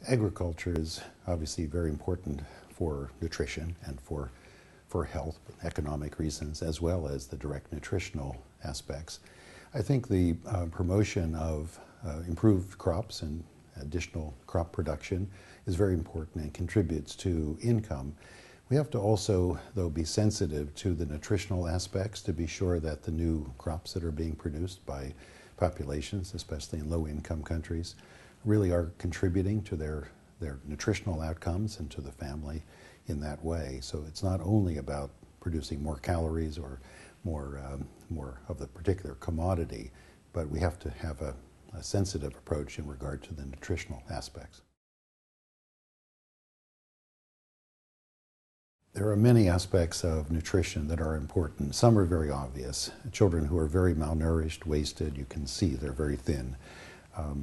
Agriculture is obviously very important for nutrition and for health, economic reasons, as well as the direct nutritional aspects. I think the promotion of improved crops and additional crop production is very important and contributes to income. We have to also, though, be sensitive to the nutritional aspects to be sure that the new crops that are being produced by populations, especially in low-income countries, really are contributing to their nutritional outcomes and to the family in that way. So it's not only about producing more calories or more of the particular commodity, but we have to have a sensitive approach in regard to the nutritional aspects. There are many aspects of nutrition that are important. Some are very obvious. Children who are very malnourished, wasted, you can see they're very thin.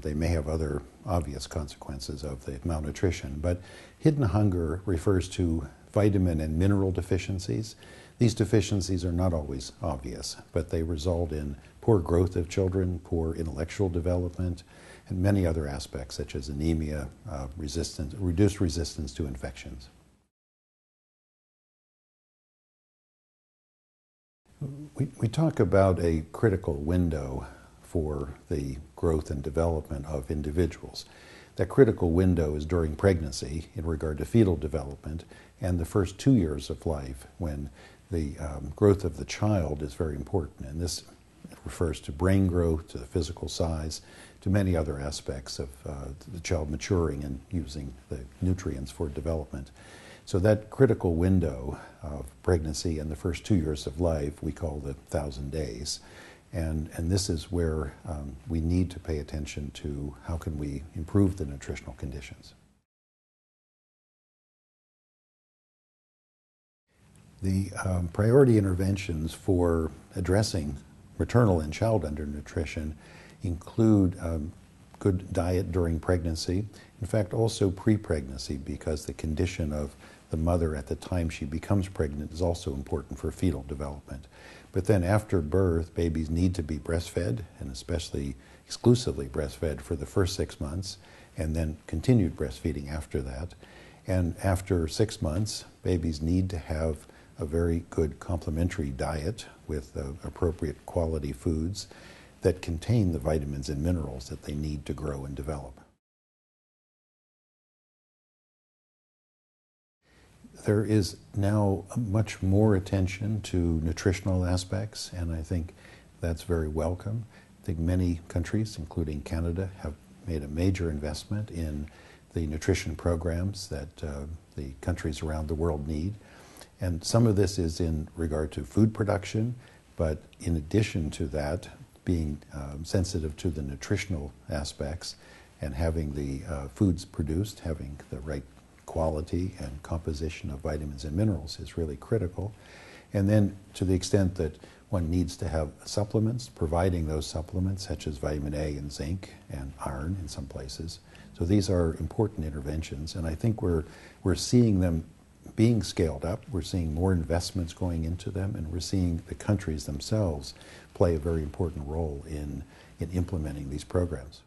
They may have other obvious consequences of the malnutrition, but hidden hunger refers to vitamin and mineral deficiencies. These deficiencies are not always obvious, but they result in poor growth of children, poor intellectual development, and many other aspects such as anemia, reduced resistance to infections. We talk about a critical window for the growth and development of individuals. That critical window is during pregnancy in regard to fetal development and the first 2 years of life when the growth of the child is very important. And this refers to brain growth, to the physical size, to many other aspects of the child maturing and using the nutrients for development. So that critical window of pregnancy and the first 2 years of life we call the 1,000 days. And this is where we need to pay attention to how can we improve the nutritional conditions. The priority interventions for addressing maternal and child undernutrition include good diet during pregnancy, in fact also pre-pregnancy, because the condition of the mother at the time she becomes pregnant is also important for fetal development. But then after birth, babies need to be breastfed, and especially exclusively breastfed for the first 6 months, and then continued breastfeeding after that. And after 6 months, babies need to have a very good complementary diet with appropriate quality foods that contain the vitamins and minerals that they need to grow and develop. There is now much more attention to nutritional aspects, and I think that's very welcome. I think many countries, including Canada, have made a major investment in the nutrition programs that the countries around the world need. And some of this is in regard to food production, but in addition to that, being sensitive to the nutritional aspects and having the foods produced, having the right quality and composition of vitamins and minerals is really critical. And then to the extent that one needs to have supplements, providing those supplements such as vitamin A and zinc and iron in some places. So these are important interventions, and I think we're seeing them being scaled up. We're seeing more investments going into them, and we're seeing the countries themselves play a very important role in implementing these programs.